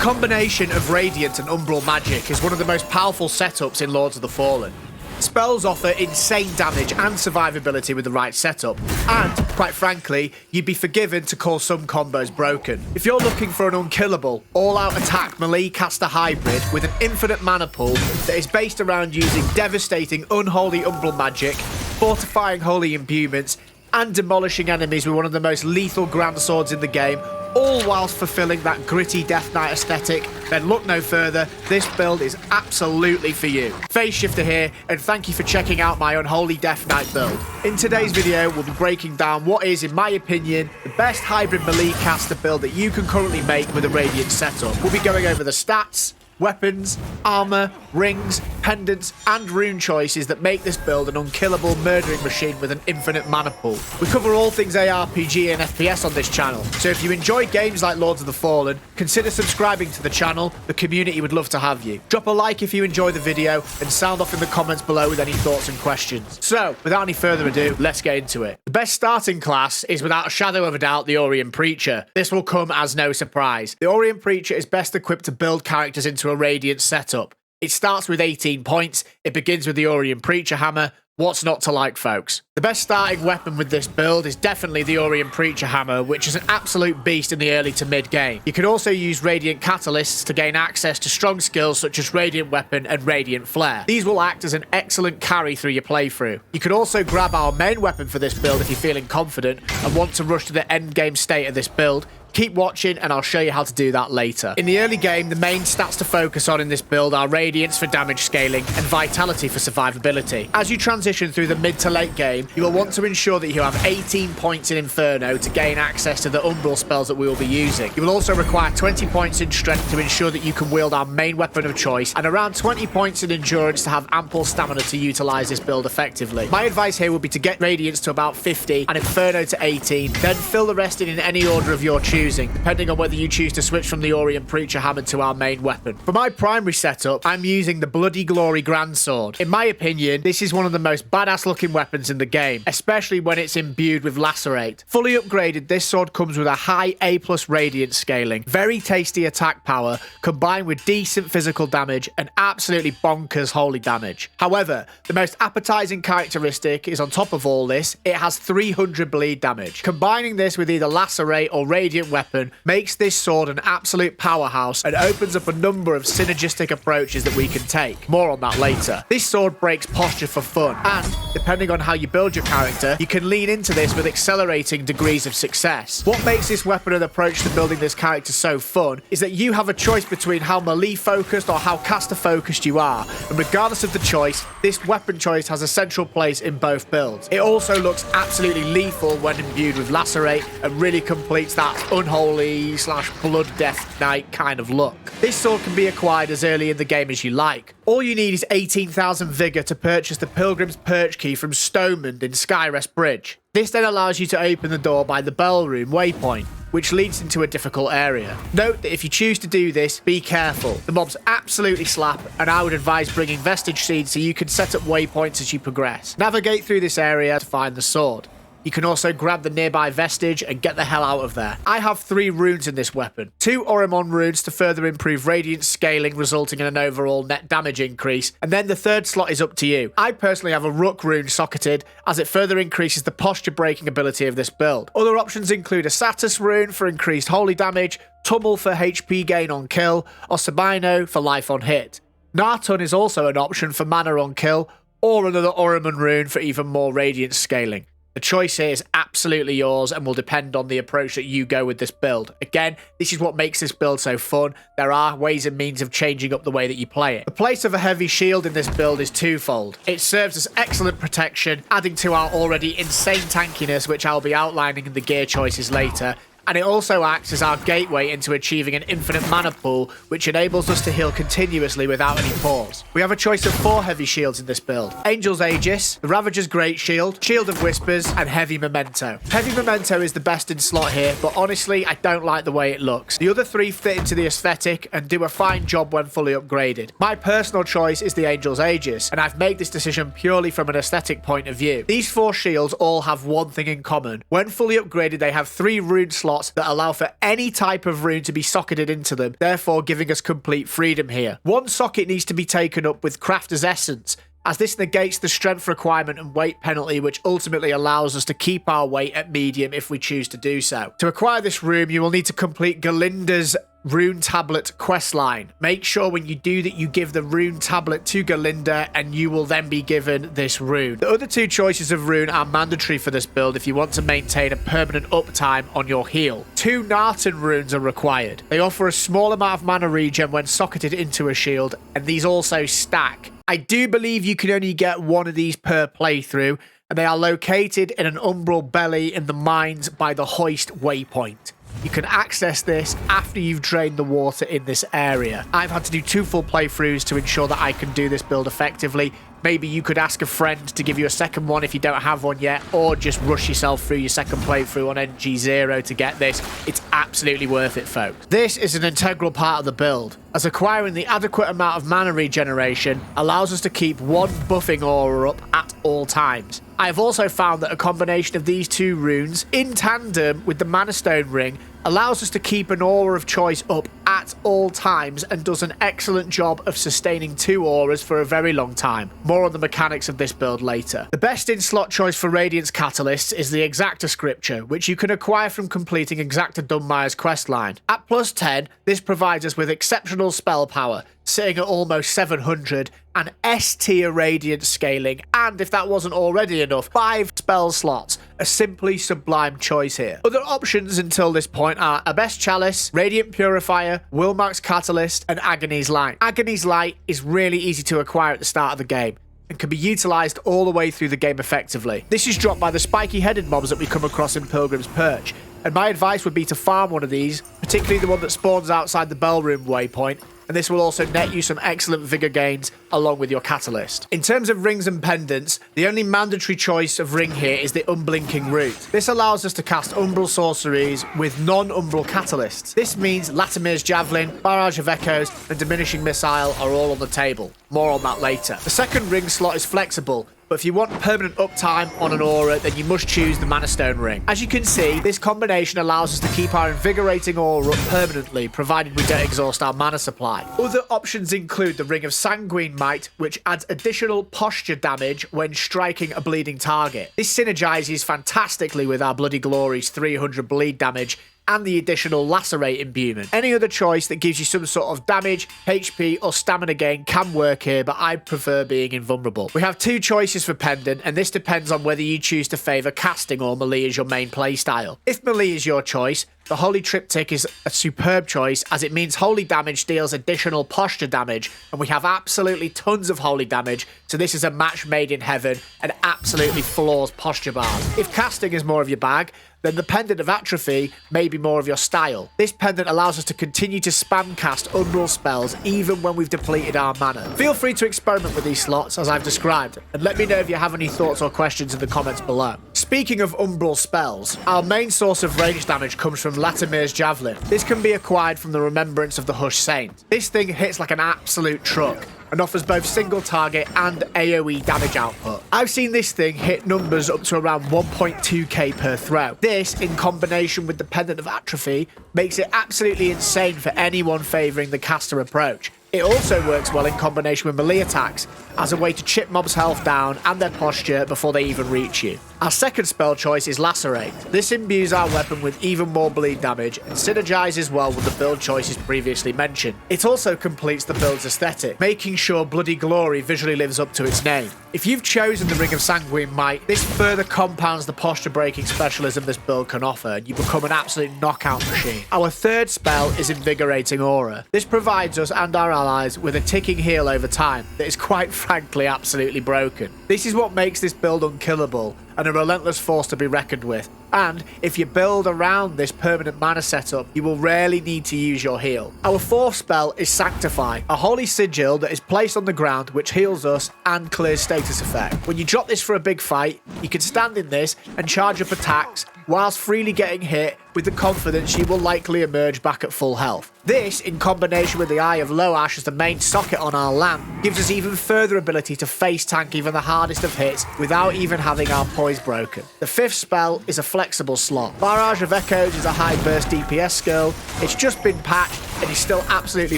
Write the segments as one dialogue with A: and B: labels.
A: combination of Radiance and Umbral magic is one of the most powerful setups in Lords of the Fallen. Spells offer insane damage and survivability with the right setup, and, quite frankly, you'd be forgiven to call some combos broken. If you're looking for an unkillable, all-out attack melee caster hybrid with an infinite mana pool that is based around using devastating unholy Umbral magic, fortifying holy imbuements, and demolishing enemies with one of the most lethal grand swords in the game, all whilst fulfilling that gritty Death Knight aesthetic, then look no further, this build is absolutely for you. Phase Shifter here, and thank you for checking out my unholy Death Knight build. In today's video, we'll be breaking down what is, in my opinion, the best hybrid melee caster build that you can currently make with a Radiance setup. We'll be going over the stats, weapons, armor, rings, pendants, and rune choices that make this build an unkillable murdering machine with an infinite mana pool. We cover all things ARPG and FPS on this channel, so if you enjoy games like Lords of the Fallen, consider subscribing to the channel. The community would love to have you. Drop a like if you enjoy the video, and sound off in the comments below with any thoughts and questions. So, without any further ado, let's get into it. The best starting class is without a shadow of a doubt the Orient Preacher. This will come as no surprise. The Orient Preacher is best equipped to build characters into a Radiant setup. It starts with 18 points, it begins with the Orient Preacher hammer. What's not to like, folks? The best starting weapon with this build is definitely the Orient Preacher hammer, which is an absolute beast in the early to mid game. You can also use Radiant Catalysts to gain access to strong skills such as Radiant Weapon and Radiant Flare. These will act as an excellent carry through your playthrough. You can also grab our main weapon for this build if you're feeling confident and want to rush to the end game state of this build. Keep watching and I'll show you how to do that later. In the early game, the main stats to focus on in this build are Radiance for damage scaling and Vitality for survivability. As you transition through the mid to late game, you will want to ensure that you have 18 points in Inferno to gain access to the Umbral spells that we will be using. You will also require 20 points in Strength to ensure that you can wield our main weapon of choice, and around 20 points in Endurance to have ample stamina to utilize this build effectively. My advice here would be to get Radiance to about 50 and Inferno to 18, then fill the rest in any order of your choosing, depending on whether you choose to switch from the Orient Preacher hammer to our main weapon. For my primary setup, I'm using the Bloody Glory Grand Sword. In my opinion, this is one of the most badass looking weapons in the game, especially when it's imbued with Lacerate. Fully upgraded, this sword comes with a high A+ Radiance scaling, very tasty attack power, combined with decent physical damage and absolutely bonkers holy damage. However, the most appetizing characteristic is on top of all this, it has 300 bleed damage. Combining this with either Lacerate or Radiant Weapon makes this sword an absolute powerhouse and opens up a number of synergistic approaches that we can take. More on that later. This sword breaks posture for fun, and depending on how you build your character, you can lean into this with accelerating degrees of success. What makes this weapon and approach to building this character so fun is that you have a choice between how melee focused or how caster focused you are, and regardless of the choice, this weapon choice has a central place in both builds. It also looks absolutely lethal when imbued with Lacerate and really completes that unholy / blood death knight kind of look. This sword can be acquired as early in the game as you like. All you need is 18,000 vigor to purchase the Pilgrim's Perch key from Stonemand in Skyrest Bridge. This then allows you to open the door by the Bell Room waypoint, which leads into a difficult area. Note that if you choose to do this, be careful. The mobs absolutely slap, and I would advise bringing Vestige Seeds so you can set up waypoints as you progress. Navigate through this area to find the sword. You can also grab the nearby vestige and get the hell out of there. I have 3 runes in this weapon. 2 Oromon runes to further improve Radiance scaling, resulting in an overall net damage increase, and then the 3rd slot is up to you. I personally have a Rook rune socketed, as it further increases the posture breaking ability of this build. Other options include a Satis rune for increased holy damage, Tummel for HP gain on kill, or Sabino for life on hit. Nartun is also an option for mana on kill, or another Oromon rune for even more Radiance scaling. The choice here is absolutely yours and will depend on the approach that you go with this build. Again, this is what makes this build so fun. There are ways and means of changing up the way that you play it. The place of a heavy shield in this build is twofold. It serves as excellent protection, adding to our already insane tankiness, which I'll be outlining in the gear choices later. And it also acts as our gateway into achieving an infinite mana pool, which enables us to heal continuously without any pause. We have a choice of 4 heavy shields in this build: Angel's Aegis, the Ravager's Great Shield, Shield of Whispers, and Heavy Memento. Heavy Memento is the best in slot here, but honestly, I don't like the way it looks. The other 3 fit into the aesthetic and do a fine job when fully upgraded. My personal choice is the Angel's Aegis, and I've made this decision purely from an aesthetic point of view. These 4 shields all have one thing in common. When fully upgraded, they have 3 rune slots slots that allow for any type of rune to be socketed into them, therefore giving us complete freedom here. One socket needs to be taken up with Crafter's Essence, as this negates the strength requirement and weight penalty, which ultimately allows us to keep our weight at medium if we choose to do so. To acquire this rune, you will need to complete Galinda's Rune Tablet questline. Make sure when you do that you give the Rune Tablet to Galinda, and you will then be given this rune. The other two choices of rune are mandatory for this build if you want to maintain a permanent uptime on your heal. 2 Nartan runes are required. They offer a small amount of mana regen when socketed into a shield, and these also stack. I do believe you can only get one of these per playthrough, and they are located in an Umbral belly in the mines by the Hoist waypoint. You can access this after you've drained the water in this area. I've had to do 2 full playthroughs to ensure that I can do this build effectively. Maybe you could ask a friend to give you a second one if you don't have one yet, or just rush yourself through your second playthrough on NG0 to get this. It's absolutely worth it, folks. This is an integral part of the build, as acquiring the adequate amount of mana regeneration allows us to keep one buffing aura up at all times. I have also found that a combination of these 2 runes, in tandem with the Mana Stone ring, allows us to keep an aura of choice up at all times and does an excellent job of sustaining 2 auras for a very long time. More on the mechanics of this build later. The best in-slot choice for Radiance catalysts is the Exacta Scripture, which you can acquire from completing Exacta Dunmire's questline. At plus 10, this provides us with exceptional spell power, sitting at almost 700, and S-tier Radiance scaling, and if that wasn't already enough, 5 spell slots. A simply sublime choice here. Other options until this point are Abyss Chalice, Radiant Purifier, Wilmark's Catalyst, and Agony's Light. Agony's Light is really easy to acquire at the start of the game, and can be utilised all the way through the game effectively. This is dropped by the spiky-headed mobs that we come across in Pilgrim's Perch, and my advice would be to farm one of these, particularly the one that spawns outside the Bell Room waypoint, and this will also net you some excellent vigor gains along with your catalyst. In terms of rings and pendants, the only mandatory choice of ring here is the Unblinking Root. This allows us to cast Umbral sorceries with non-Umbral catalysts. This means Latimer's Javelin, Barrage of Echoes, and Diminishing Missile are all on the table. More on that later. The second ring slot is flexible, but if you want permanent uptime on an aura, then you must choose the Mana Stone ring. As you can see, this combination allows us to keep our invigorating aura up permanently, provided we don't exhaust our mana supply. Other options include the Ring of Sanguine Might, which adds additional posture damage when striking a bleeding target. This synergizes fantastically with our Bloody Glory's 300 bleed damage, and the additional Lacerate imbuement. Any other choice that gives you some sort of damage, HP, or stamina gain can work here, but I prefer being invulnerable. We have 2 choices for Pendant, and this depends on whether you choose to favour casting or melee as your main playstyle. If melee is your choice, the Holy Triptych is a superb choice, as it means holy damage deals additional posture damage, and we have absolutely tons of holy damage, so this is a match made in heaven and absolutely floors posture bars. If casting is more of your bag, then the Pendant of Atrophy may be more of your style. This pendant allows us to continue to spam cast Umbral spells even when we've depleted our mana. Feel free to experiment with these slots as I've described, and let me know if you have any thoughts or questions in the comments below. Speaking of Umbral spells, our main source of range damage comes from Latimer's Javelin. This can be acquired from the Remembrance of the Hush Saint. This thing hits like an absolute truck and offers both single target and AoE damage output. I've seen this thing hit numbers up to around 1.2k per throw. This, in combination with the Pendant of Atrophy, makes it absolutely insane for anyone favouring the caster approach. It also works well in combination with melee attacks, as a way to chip mobs' health down and their posture before they even reach you. Our second spell choice is Lacerate. This imbues our weapon with even more bleed damage and synergizes well with the build choices previously mentioned. It also completes the build's aesthetic, making sure Bloody Glory visually lives up to its name. If you've chosen the Ring of Sanguine Might, this further compounds the posture breaking specialism this build can offer, and you become an absolute knockout machine. Our third spell is Invigorating Aura. This provides us and our allies with a ticking heal over time that is quite frankly absolutely broken. This is what makes this build unkillable and a relentless force to be reckoned with. And if you build around this permanent mana setup, you will rarely need to use your heal. Our fourth spell is Sanctify, a holy sigil that is placed on the ground which heals us and clears status effect. When you drop this for a big fight, you can stand in this and charge up attacks whilst freely getting hit with the confidence you will likely emerge back at full health. This, in combination with the Eye of Loash as the main socket on our lamp, gives us even further ability to face tank even the hardest of hits without even having our poised broken. The 5th spell is a flexible slot. Barrage of Echoes is a high burst DPS skill. It's just been patched and is still absolutely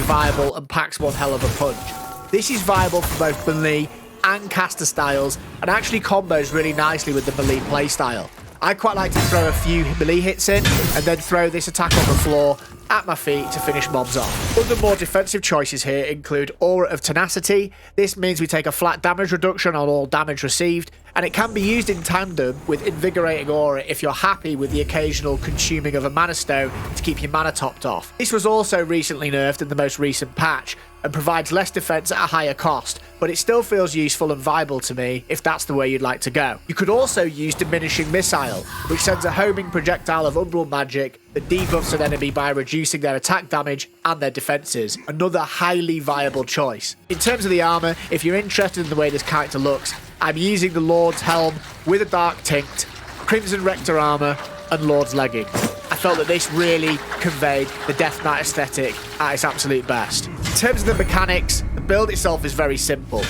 A: viable and packs one hell of a punch. This is viable for both melee and caster styles and actually combos really nicely with the melee playstyle. I quite like to throw a few melee hits in and then throw this attack on the floor at my feet to finish mobs off. Other more defensive choices here include Aura of Tenacity. This means we take a flat damage reduction on all damage received, and it can be used in tandem with Invigorating Aura if you're happy with the occasional consuming of a mana stone to keep your mana topped off. This was also recently nerfed in the most recent patch and provides less defense at a higher cost, but it still feels useful and viable to me if that's the way you'd like to go. You could also use Diminishing Missile, which sends a homing projectile of Umbral magic that debuffs an enemy by reducing their attack damage and their defenses. Another highly viable choice. In terms of the armor, if you're interested in the way this character looks, I'm using the Lord's Helm with a Dark Tinct, Crimson Rector armor, and Lord's Leggings. I felt that this really conveyed the Death Knight aesthetic at its absolute best. In terms of the mechanics, the build itself is very simple.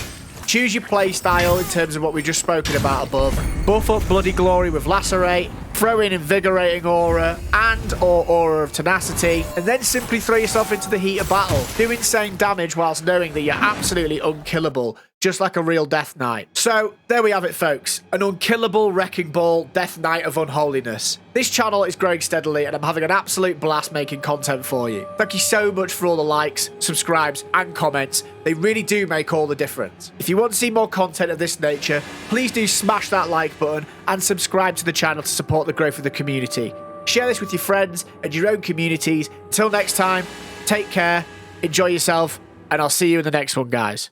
A: Choose your playstyle in terms of what we've just spoken about above. Buff up Bloody Glory with Lacerate, throw in Invigorating Aura and/or Aura of Tenacity, and then simply throw yourself into the heat of battle. Do insane damage whilst knowing that you're absolutely unkillable, just like a real Death Knight. So, there we have it, folks. An unkillable Wrecking Ball Death Knight of Unholiness. This channel is growing steadily, and I'm having an absolute blast making content for you. Thank you so much for all the likes, subscribes, and comments. They really do make all the difference. If you want to see more content of this nature, please do smash that like button and subscribe to the channel to support the growth of the community. Share this with your friends and your own communities. Until next time, take care, enjoy yourself, and I'll see you in the next one, guys.